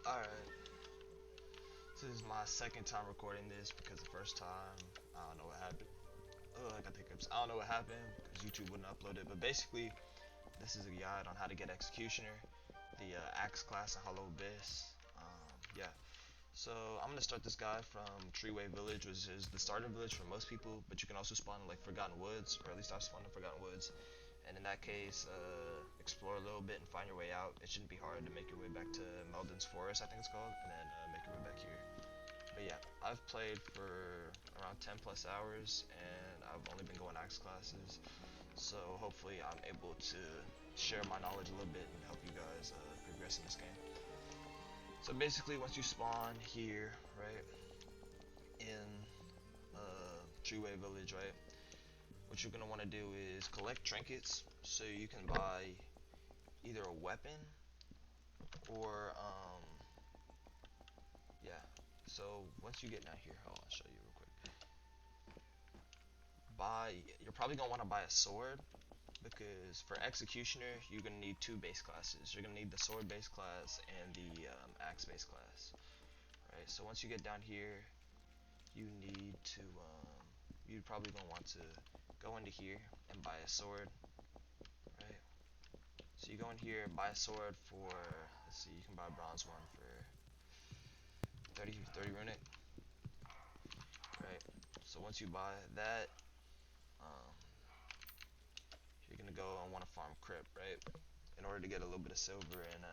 Alright, this is my second time recording this because the first time, I don't know what happened. Oh, I got the hiccups. I don't know what happened because YouTube wouldn't upload it. But basically, this is a guide on how to get Executioner, the Axe class in Hollow Abyss. Yeah, so I'm gonna start this guide from Treeway Village, which is the starter village for most people. But you can also spawn in like Forgotten Woods, or at least I've spawned in Forgotten Woods. And in that case, explore a little bit and find your way out. It shouldn't be hard to make your way back to Meldon's Forest, I think it's called, and then make your way back here. But yeah, I've played for around 10 plus hours, and I've only been going axe classes, so hopefully I'm able to share my knowledge a little bit and help you guys progress in this game. So basically, once you spawn here, right, in Treeway Village, right, what you're gonna want to do is collect trinkets so you can buy either a weapon or yeah. So once you get down here, I'll show you real quick. You're probably gonna want to buy a sword because for Executioner you're gonna need two base classes. You're gonna need the sword base class and the axe base class. Right. So once you get down here, you need to you're probably gonna want to go into here and buy a sword. Right. So you go in here and buy a sword for, let's see, you can buy a bronze one for 30 runic. Right. So once you buy that, um, you're gonna go and want to farm crypt, right? In order to get a little bit of silver, and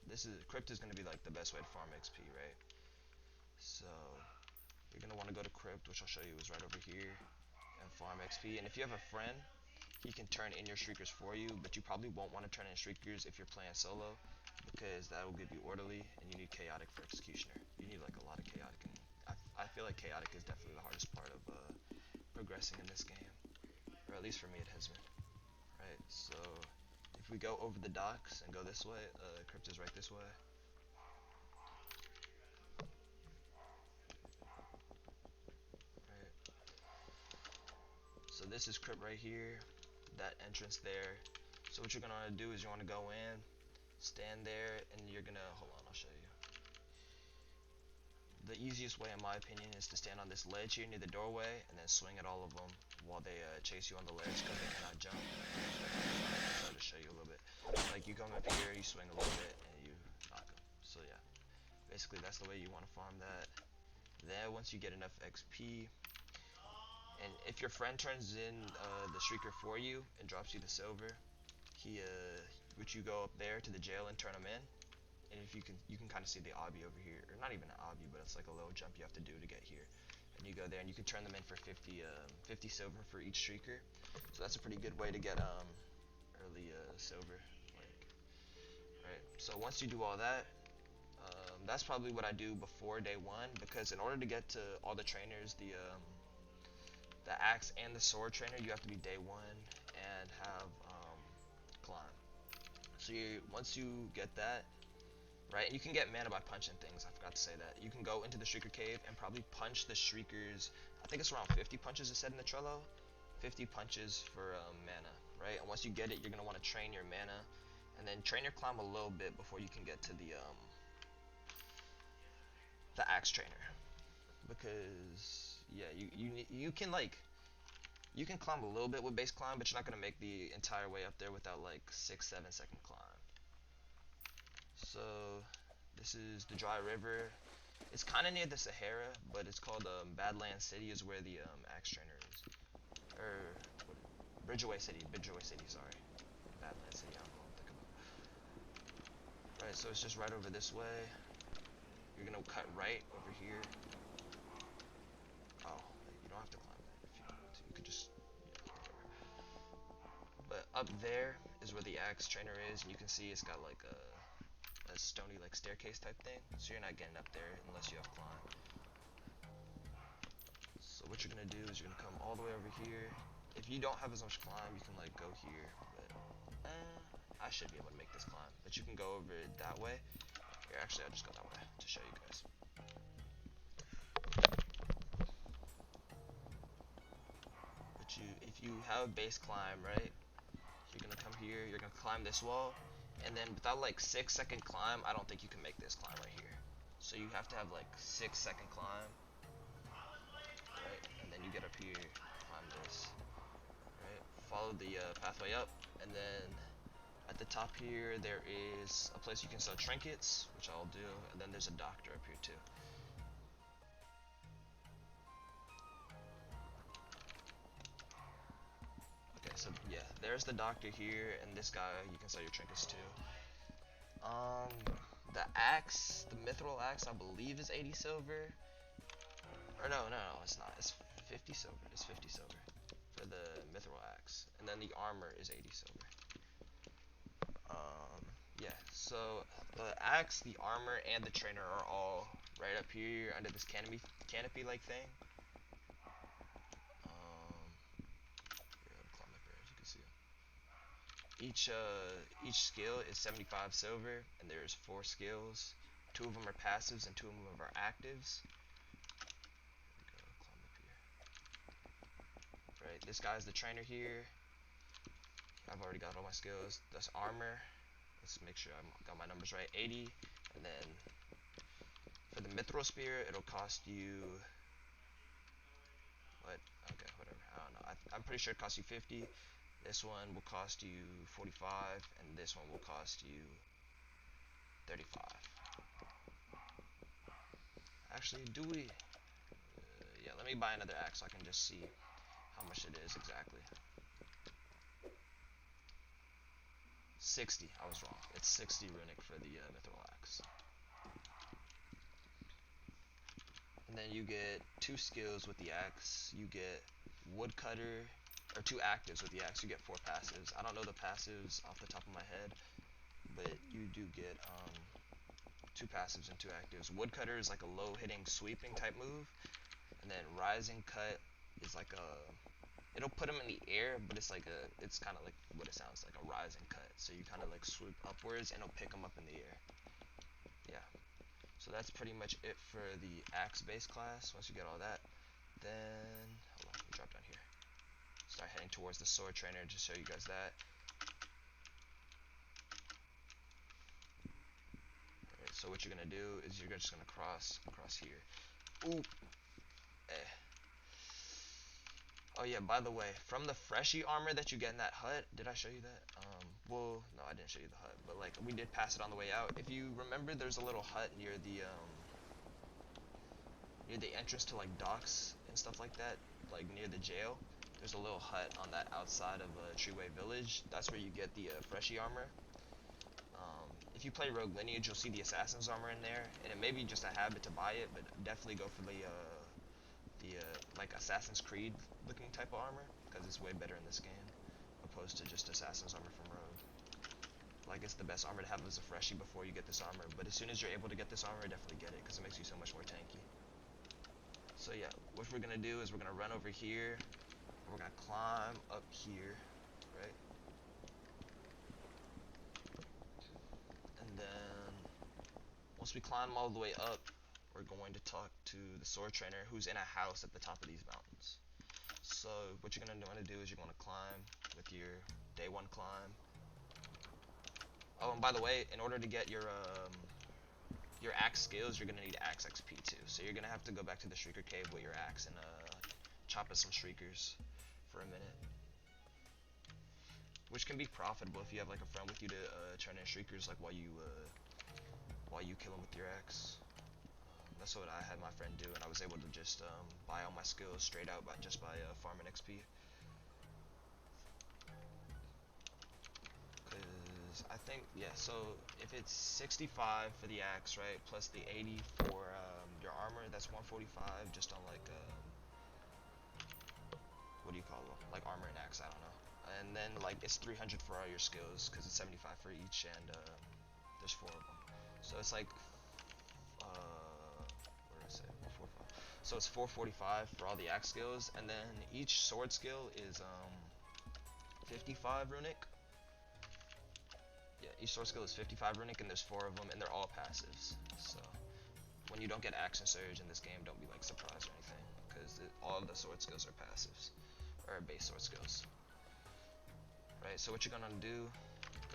this is crypt is gonna be like the best way to farm XP, right? So you're gonna want to go to crypt, which I'll show you is right over here, and farm XP. And if you have a friend, he can turn in your streakers for you, but you probably won't want to turn in streakers if you're playing solo, because that will give you orderly, and you need chaotic for executioner. You need like a lot of chaotic, and I feel like chaotic is definitely the hardest part of progressing in this game, or at least for me it has been. Right, so if we go over the docks and go this way, crypt is right this way. Right, so this is crypt right here, that entrance there. So what you're gonna want to do is you want to go in, stand there, and you're gonna hold on. I'll show you. The easiest way, in my opinion, is to stand on this ledge here near the doorway and then swing at all of them while they chase you on the ledge because they cannot jump. I'll try to show you a little bit. Like you come up here, you swing a little bit, and you knock them. So yeah, basically that's the way you want to farm that. Then once you get enough XP, and if your friend turns in the streaker for you and drops you the silver, he which you go up there to the jail and turn him in. And if you can kind of see the obby over here, or not even an obby, but it's like a little jump you have to do to get here. And you go there and you can turn them in for 50 silver for each streaker. So that's a pretty good way to get early silver. Like, right. So once you do all that, that's probably what I do before day one, because in order to get to all the trainers, the axe and the sword trainer, you have to be day one and have climb. So once you get that, right, and you can get mana by punching things. I forgot to say that. You can go into the Shrieker Cave and probably punch the Shriekers. I think it's around 50 punches it said in the Trello. 50 punches for mana, right? And once you get it, you're gonna want to train your mana, and then train your climb a little bit before you can get to the axe trainer. Because yeah, you can like you can climb a little bit with base climb, but you're not gonna make the entire way up there without like 6-7 second climb. So this is the dry river. It's kind of near the Sahara, but it's called Badlands City is where the axe trainer is. Or Bridgeway City, sorry. Badlands City, I don't know what I'm thinking about. Right, so it's just right over this way. You're gonna cut right over here. Oh, you don't have to climb that if you don't want to. You could just, yeah, whatever. But up there is where the axe trainer is, and you can see it's got like a stony like staircase type thing. So you're not getting up there unless you have climb. So what you're gonna do is you're gonna come all the way over here. If you don't have as much climb, you can like go here, but I should be able to make this climb. But you can go over that way. Here, actually, I'll just go that way to show you guys. But if you have base climb, right, you're gonna come here. You're gonna climb this wall, And then without like 6-second climb, I don't think you can make this climb right here. So you have to have like 6-second climb, right? And then you get up here, climb this, right? Follow the pathway up, and then at the top here there is a place you can sell trinkets, which I'll do, and then there's a doctor up here too. Okay, so yeah, there's the doctor here, and this guy you can sell your trinkets to. Um, the axe, the mithril axe, I believe is 80 silver. Or no, it's not. It's 50 silver. It's 50 silver for the mithril axe, and then the armor is 80 silver. Yeah. So the axe, the armor, and the trainer are all right up here under this canopy like thing. Here, I'll climb up here as you can see. Each skill is 75 silver, and there's 4 skills. 2 of them are passives, and 2 of them are actives. Climb up here. Right, this guy's the trainer here. I've already got all my skills. That's armor. Let's make sure I got my numbers right. 80, and then for the mithril spear, it'll cost you what? Okay, whatever. I don't know. I'm pretty sure it costs you 50. This one will cost you 45, and this one will cost you 35. Actually, do we? Yeah, let me buy another axe so I can just see how much it is exactly. 60. I was wrong. It's 60 runic for the mithril axe. And then you get 2 skills with the axe. You get woodcutter, or 2 actives with the axe. You get 4 passives. I don't know the passives off the top of my head, but you do get 2 passives and 2 actives. Woodcutter is like a low hitting sweeping type move, and then rising cut is like a, it'll put them in the air, but it's like a, it's kind of like what it sounds like, a rising cut. So you kind of like swoop upwards and it'll pick them up in the air. Yeah. So that's pretty much it for the axe base class. Once you get all that, then hold on, let me drop down here. Start heading towards the sword trainer to show you guys that. Alright, so what you're gonna do is you're just gonna cross here. Ooh. Eh. Oh yeah, by the way, from the freshie armor that you get in that hut, did I show you that? Well, no, I didn't show you the hut, but like we did pass it on the way out. If you remember, there's a little hut near the entrance to like docks and stuff like that, like near the jail. There's a little hut on that outside of Treeway Village. That's where you get the freshie armor. If you play Rogue Lineage, you'll see the Assassin's armor in there, and it may be just a habit to buy it, but definitely go for the like Assassin's Creed looking type of armor, because it's way better in this game opposed to just Assassin's armor from Rogue. Like, it's the best armor to have as a freshie before you get this armor, but as soon as you're able to get this armor, definitely get it, because it makes you so much more tanky. So yeah, what we're gonna do is we're gonna run over here, and we're gonna climb up here, right? And then once we climb all the way up, we're going to talk to the sword trainer who's in a house at the top of these mountains. So what you're gonna want to do is you're gonna climb with your day 1 climb. Oh, and by the way, in order to get your axe skills, you're gonna need axe XP too. So you're gonna have to go back to the Shrieker Cave with your axe and chop at some Shriekers for a minute, which can be profitable if you have like a friend with you to turn in Shriekers like while you kill them with your axe. That's what I had my friend do, and I was able to just buy all my skills straight out just by farming XP. Cause I think, yeah, so if it's 65 for the axe, right, plus the 80 for your armor, that's 145 just on like what do you call them, like armor and axe, I don't know. And then like it's 300 for all your skills because it's 75 for each, and there's 4 of them, so it's like what did I say, 145. So it's 445 for all the axe skills, and then each sword skill is 55 runic. Yeah, each sword skill is 55 runic, and there's 4 of them, and they're all passives. So when you don't get action surge in this game, don't be like surprised or anything, because all of the sword skills are passives, or base sword skills. Right. So what you're gonna do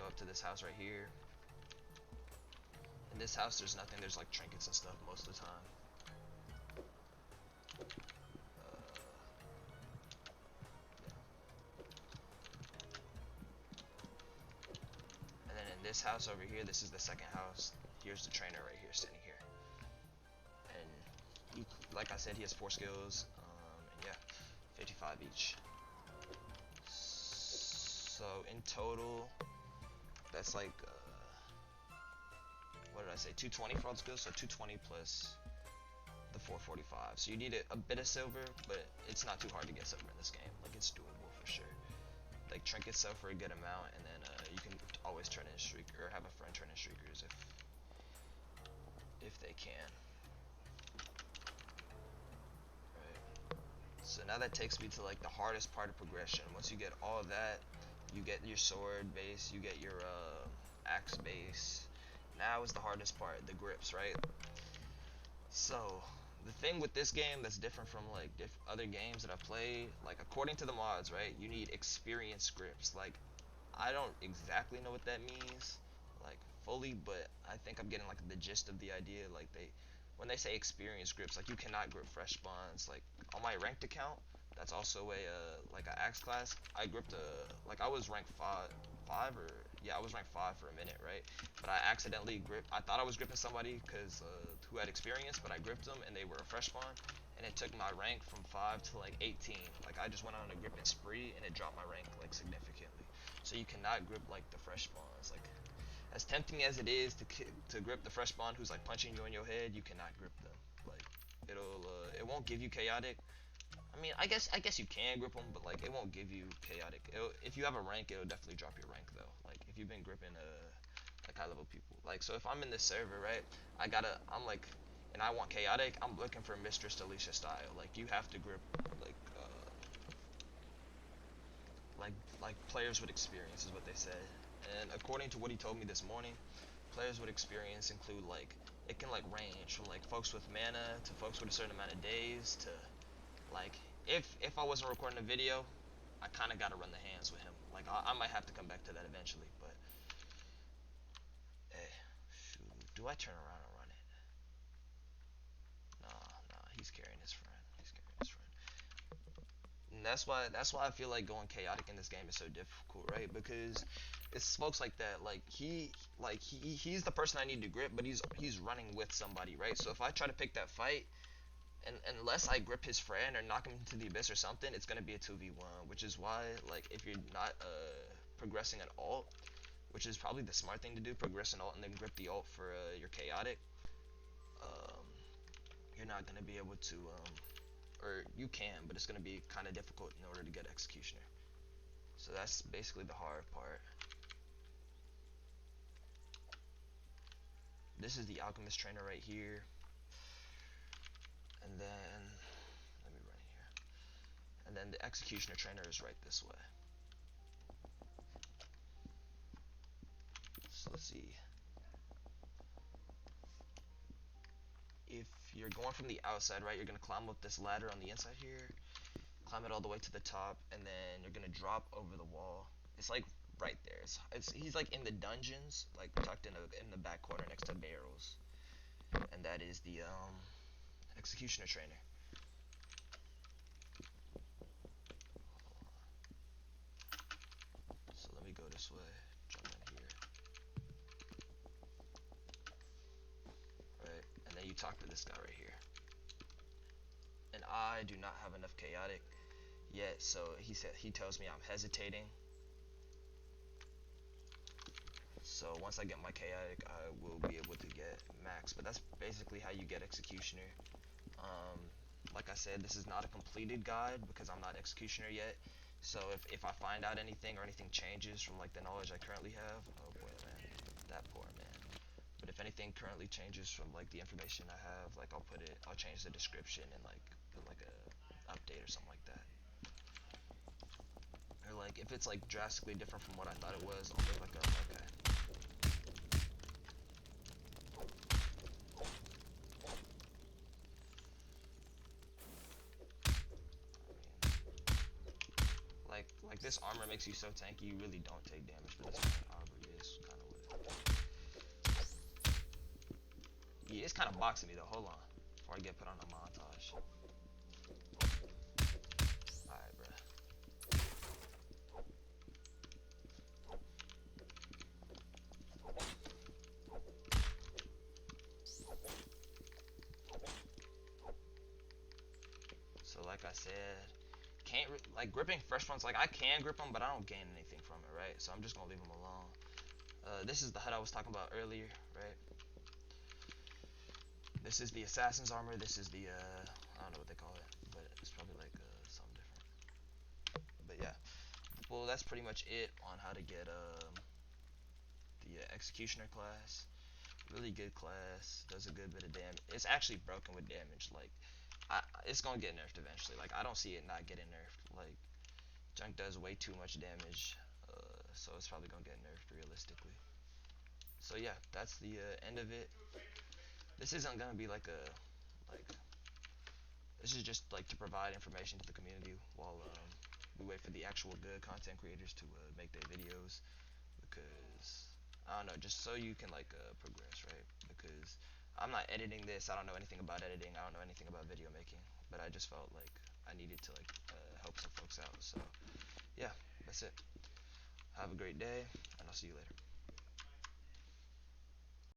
go up to this house right here. In this house, there's nothing. There's like trinkets and stuff most of the time. And then in this house over here, this is the second house. Here's the trainer right here, sitting here. And he, like I said, he has 4 skills. And yeah, 55 each. So in total, that's like what did I say? 220 for all the skills. So 220 plus the 445. So you need a bit of silver, but it's not too hard to get silver in this game. Like, it's doable for sure. Like, trinkets sell for a good amount, and then you can always turn in streaker, or have a friend turn in streakers if they can. Right. So now that takes me to like the hardest part of progression. Once you get all that, you get your sword base, you get your axe base. Now is the hardest part, the grips, right? So the thing with this game that's different from like other games that I've played, like according to the mods, right, you need experienced grips. Like, I don't exactly know what that means, like fully, but I think I'm getting like the gist of the idea. Like, when they say experienced grips, like you cannot grip fresh spawns. Like on my ranked account, that's also a like an axe class. I gripped like I was ranked five or yeah, I was ranked 5 for a minute, right? But I accidentally gripped. I thought I was gripping somebody because who had experience, but I gripped them and they were a fresh spawn, and it took my rank from 5 to like 18. Like, I just went on a gripping spree and it dropped my rank like significantly. So you cannot grip like the fresh spawns. Like, as tempting as it is to grip the fresh spawn who's like punching you in your head, you cannot grip them. Like, it won't give you chaotic. I mean, I guess you can grip them, but like it won't give you chaotic. If you have a rank, it'll definitely drop your rank though. Like, if you've been gripping like high level people. Like, so if I'm in this server, right, I'm like, and I want chaotic, I'm looking for Mistress Alicia style. Like, you have to grip like like players with experience is what they said. And according to what he told me this morning, players with experience include like, it can like range from like folks with mana to folks with a certain amount of days to like, if I wasn't recording a video, I kind of got to run the hands with him. Like, I might have to come back to that eventually, but hey, shoot, do I turn around and run it? Nah, he's carrying his friend. And that's why I feel like going chaotic in this game is so difficult, right? Because it's folks like that. Like, he's the person I need to grip, but he's running with somebody, right? So if I try to pick that fight, and unless I grip his friend or knock him into the abyss or something, it's gonna be a 2v1, which is why, like, if you're not progressing an alt, which is probably the smart thing to do, progress an alt and then grip the alt for your chaotic, um, you're not gonna be able to, or you can, but it's gonna be kind of difficult in order to get executioner. So that's basically the hard part. This is the alchemist trainer right here. And then, let me run here. And then the executioner trainer is right this way. So let's see. If you're going from the outside, right, you're gonna climb up this ladder on the inside here, climb it all the way to the top, and then you're gonna drop over the wall. It's like right there. He's like in the dungeons, like tucked in the back corner next to barrels, and that is the executioner trainer. So let me go this way, jump in here, right, and then you talk to this guy right here. And I do not have enough chaotic yet, so he tells me I'm hesitating. So once I get my chaotic, I will be able to get max. But that's basically how you get executioner. Like I said, this is not a completed guide because I'm not executioner yet. So if I find out anything or anything changes from like the knowledge I currently have, oh boy, man, that poor man. But if anything currently changes from like the information I have, like I'll change the description and like put like a update or something like that. Or like if it's like drastically different from what I thought it was, I'll put like a okay. Like this armor makes you so tanky, you really don't take damage for this armor, really. Yeah, it's kind of boxing me though. Hold on, before I get put on a montage. All right, bro. So like I said, can't like gripping fresh ones. Like I can grip them, but I don't gain anything from it, right? So I'm just gonna leave them alone. This is the HUD I was talking about earlier, right? This is the assassin's armor. This is the I don't know what they call it, but it's probably like something different. But yeah, well that's pretty much it on how to get the executioner class. Really good class. Does a good bit of damage. It's actually broken with damage. Like it's gonna get nerfed eventually. Like I don't see it not getting nerfed. Like junk does way too much damage, so it's probably gonna get nerfed realistically. So yeah, that's the end of it. This isn't gonna be like a like. This is just like to provide information to the community while we wait for the actual good content creators to make their videos. Because I don't know, just so you can like progress, right? Because I'm not editing this. I don't know anything about editing. I don't know anything about video making. But I just felt like I needed to like help some folks out. So yeah, that's it. Have a great day, and I'll see you later.